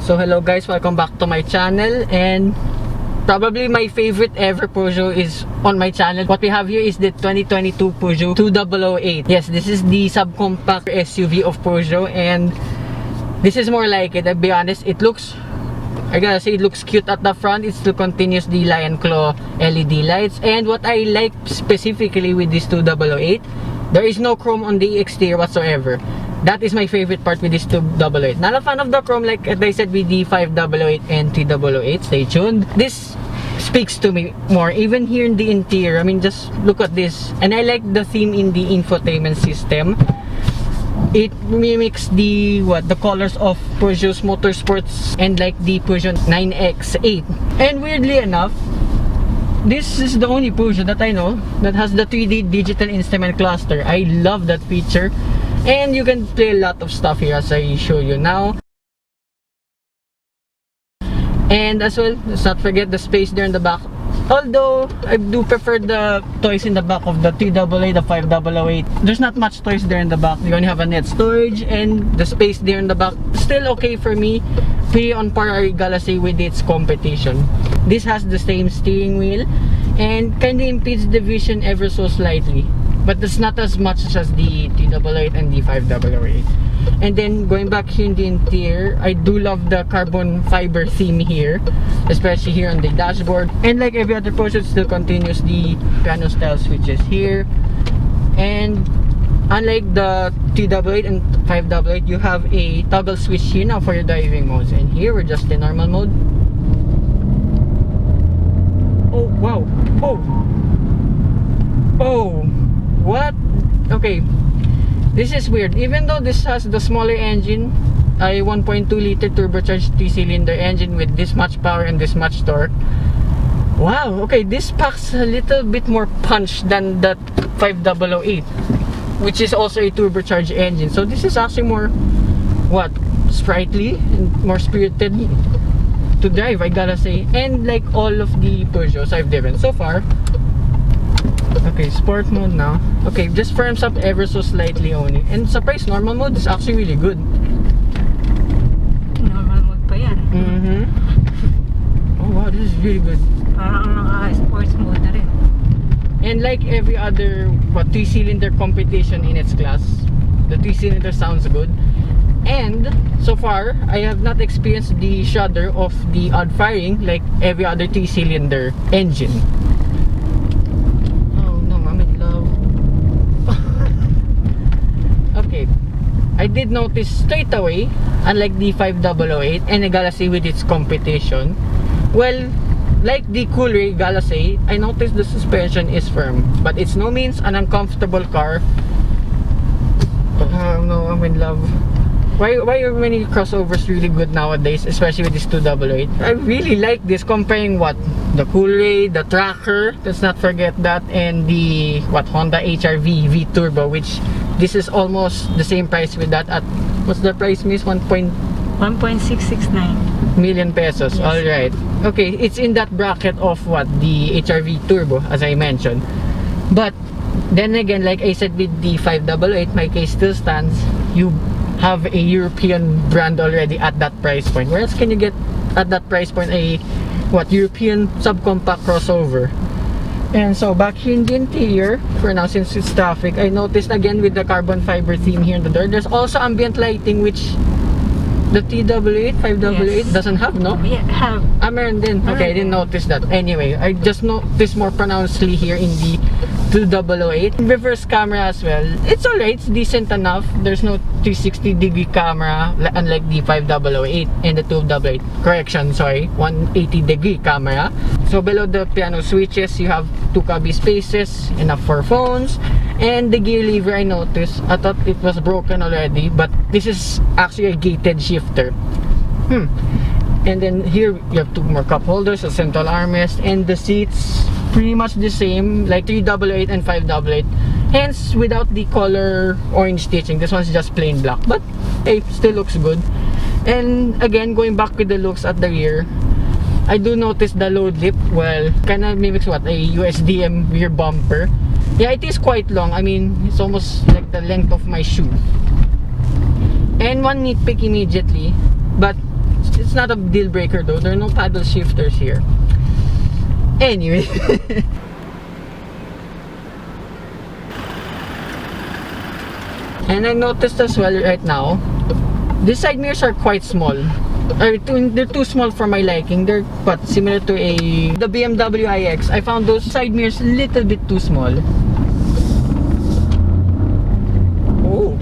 So hello guys, welcome back to my channel, and probably my favorite ever Peugeot is on my channel. What we have here is the 2022 Peugeot 2008. Yes, this is the subcompact SUV of Peugeot, and this is more like it. I'll be honest, I gotta say, it looks cute at the front. It still continues the lion claw LED lights, and what I like specifically with this 2008, there is no chrome on the exterior whatsoever. That is my favorite part with this 2008. Not a fan of the chrome like I said with the 508 and 3008. Stay tuned. This speaks to me more, even here in the interior. I mean, just look at this. And I like the theme in the infotainment system. It mimics the colors of Peugeot's Motorsports and like the Peugeot 9X8. And weirdly enough, this is the only Peugeot that I know that has the 3D digital instrument cluster. I love that feature. And you can play a lot of stuff here as I show you now. And as well, let's not forget the space there in the back. Although I do prefer the toys in the back of the 388, the 508. There's not much toys there in the back. You only have a net storage, and the space there in the back still okay for me. Pretty on par, I gotta say, with its competition. This has the same steering wheel and kinda impedes the vision ever so slightly, but it's not as much as the 388 and the 588. And then going back here in the interior, I do love the carbon fiber theme here, especially here on the dashboard. And like every other Peugeot, it still continues the piano style switches here. And unlike the 388 and 588, you have a toggle switch here now for your driving modes. And here we're just in normal mode. Oh wow! Oh! What? Okay, this is weird. Even though this has the smaller engine, a 1.2 liter turbocharged 3-cylinder engine with this much power and this much torque. Wow, okay, this packs a little bit more punch than that 508, which is also a turbocharged engine. So this is actually more, sprightly and more spirited to drive, I gotta say. And like all of the Peugeots I've driven so far. Okay, sport mode now. Okay, just firms up ever so slightly only. And surprise, normal mode is actually really good. Normal mode pa yan. Oh wow, this is really good. Parang sports mode na rin. And like every other 3-cylinder competition in its class, the 3-cylinder sounds good. And so far, I have not experienced the shudder of the odd firing like every other 3-cylinder engine. Okay, I did notice straight away, unlike the 508, and I gotta say with its competition, well, like the Cooler, gotta say, I noticed the suspension is firm, but it's no means an uncomfortable car. No, I'm in love. Why are many crossovers really good nowadays, especially with this 288? I really like this, comparing the Cooler, the Tracker, let's not forget that, and the Honda HR-V V-Turbo, which this is almost the same price with that at, what's the price, miss? 1.669 million pesos. Yes. Alright. Okay, it's in that bracket of the HR-V Turbo, as I mentioned. But then again, like I said with the 588, my case still stands. You have a European brand already at that price point. Where else can you get at that price point a European subcompact crossover? And so back here in the interior, for now since it's traffic, I noticed again with the carbon fiber theme here in the door, there's also ambient lighting, which the 388, 588 doesn't have, no? Yeah, have. Meron din. Okay, I didn't notice that. Anyway, I just noticed more pronouncedly here in the 2008. Reverse camera as well. It's alright, it's decent enough. There's no 360-degree camera unlike the 508 and the 288. Correction, sorry, 180-degree camera. So below the piano switches, you have 2 cubby spaces, enough for phones. And the gear lever, I noticed, I thought it was broken already, but this is actually a gated shifter. And then here you have 2 more cup holders, a central armrest, and the seats pretty much the same like 388 and 588, hence without the color orange stitching. This one's just plain black, but hey, still looks good. And again, going back with the looks at the rear, I do notice the load lip, well, kind of mimics a USDM rear bumper. Yeah, it is quite long. I mean, it's almost like the length of my shoe. And one nitpick immediately, but It's not a deal breaker though. There are no paddle shifters here. Anyway. And I noticed as well right now, these side mirrors are quite small. They're too small for my liking. They're similar to the BMW iX. I found those side mirrors a little bit too small. Oh.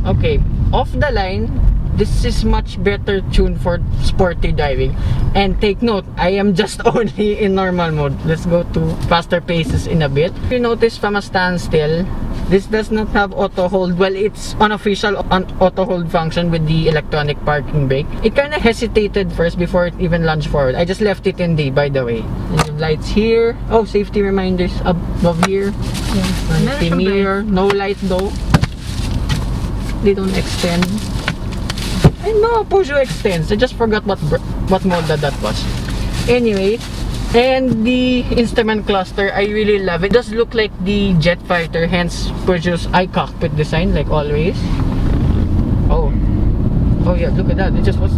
Okay, off the line, this is much better tuned for sporty driving. And take note, I am just only in normal mode. Let's go to faster paces in a bit. You notice from a standstill, this does not have auto hold. Well, it's unofficial auto hold function with the electronic parking brake. It kind of hesitated first before it even lunged forward. I just left it in D, by the way. And the lights here. Oh, safety reminders above here. Yes. The mirror. No light though. They don't extend. I know Peugeot extends. I just forgot what mode that was. Anyway. And the instrument cluster, I really love it. It does look like the jet fighter, hence Peugeot's iCockpit design, like always. Oh yeah, look at that. It just was.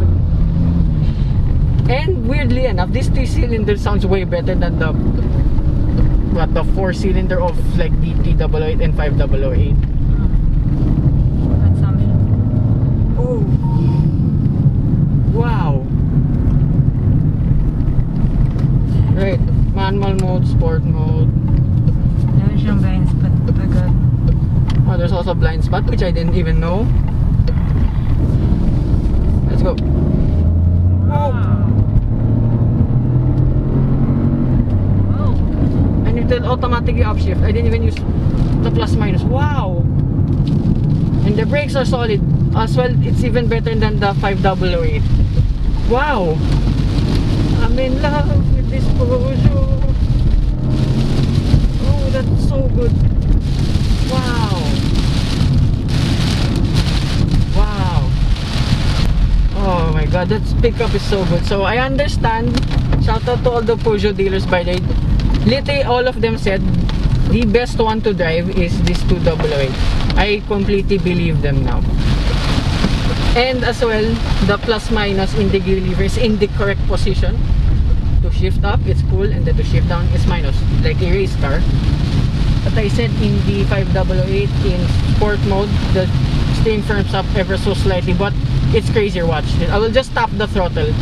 And weirdly enough, this 3-cylinder sounds way better than the 4-cylinder of like the 308 and 508. Consumption. Oh, wow. Right, manual mode, sport mode. Meron siyang blind spot agad. Oh, there's also blind spot, which I didn't even know. Let's go. Wow. Wow. And it will automatically upshift. I didn't even use the plus minus. Wow. And the brakes are solid as well. It's even better than the 508. Wow. I'm in love with this Peugeot. Oh, that's so good. Wow. Wow. Oh my god, that pickup is so good. So I understand. Shout out to all the Peugeot dealers, by the way. Literally all of them said the best one to drive is this 288. I completely believe them now. And as well, the plus minus in the gear lever is in the correct position. To shift up, it's cool, and then to shift down, it's minus, like a race car. But I said in the 508 in sport mode, the steering firms up ever so slightly, but it's crazier. Watch it. I will just tap the throttle.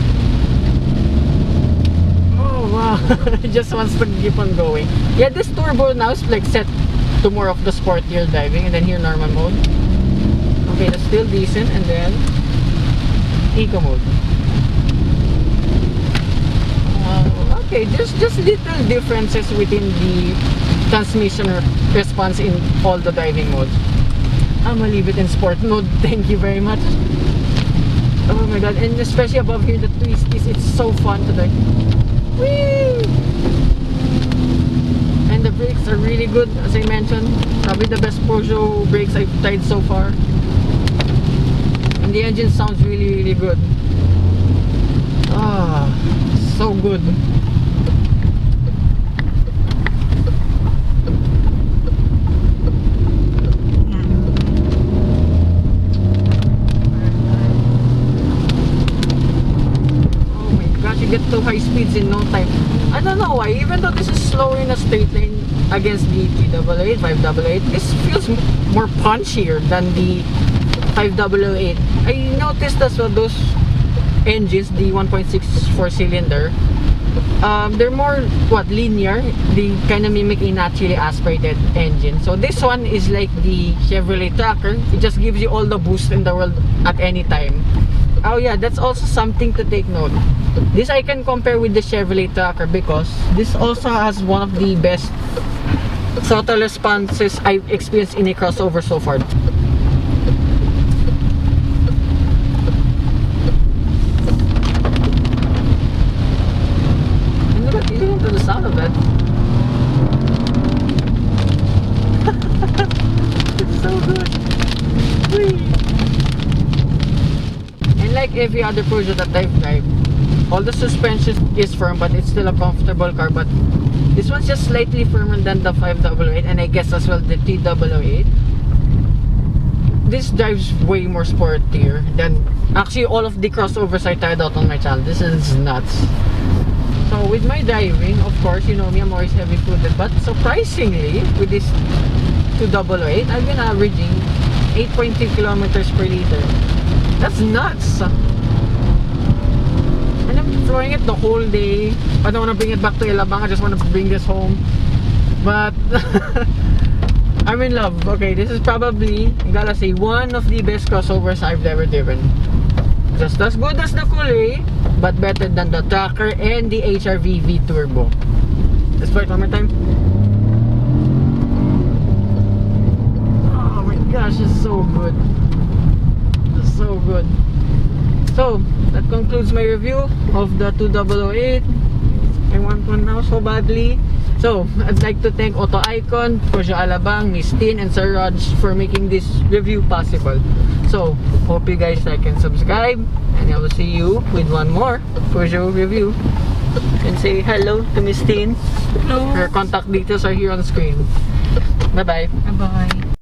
Oh wow, it just wants to keep on going. Yeah, this turbo now is like set to more of the sportier driving, and then here normal mode. Okay, that's still decent, and then eco mode. Okay, there's just little differences within the transmission response in all the driving modes. I'm gonna leave it in sport mode. Thank you very much. Oh my god, and especially above here, the twisties, it's so fun to drive. Whee! And the brakes are really good, as I mentioned. Probably the best Peugeot brakes I've tried so far. And the engine sounds really, really good. Ah, so good. Oh my gosh, you get to high speeds in no time. I don't know why, even though this is slower in a straight lane against the 388, 588, this feels more punchier than the 508. I noticed as well those engines, the 1.6 4-cylinder, they're more linear. They kind of mimic a naturally aspirated engine. So this one is like the Chevrolet Tracker. It just gives you all the boost in the world at any time. Oh yeah, that's also something to take note. This I can compare with the Chevrolet Tracker because this also has one of the best throttle responses I've experienced in a crossover so far. Listen to the sound of it. It's so good. Whee! And like every other Peugeot that I've driven, all the suspension is firm, but it's still a comfortable car. But this one's just slightly firmer than the 588, and I guess as well the 388. this drives way more sportier than actually all of the crossovers I tried out on my channel. This is nuts. So with my driving, of course, you know me, I'm always heavy footed, but surprisingly with this 2008, I've been averaging 8.3 kilometers per liter. That's nuts. And I'm throwing it the whole day. I don't want to bring it back to Alabang, I just want to bring this home. But I'm in love. Okay, this is probably, I gotta say, one of the best crossovers I've ever driven. Just as good as the Cooley, but better than the Tracker and the HRV V Turbo. Let's try it one more time. Oh my gosh, it's so good. It's so good. So, that concludes my review of the 2008. I want one now so badly. So, I'd like to thank Auto Icon, Peugeot Alabang, Miss Tin, and Sir Rojz for making this review possible. So, hope you guys like and subscribe, and I will see you with one more Peugeot review. And say hello to Miss Tin. Hello. Her contact details are here on screen. Bye-bye. Bye-bye.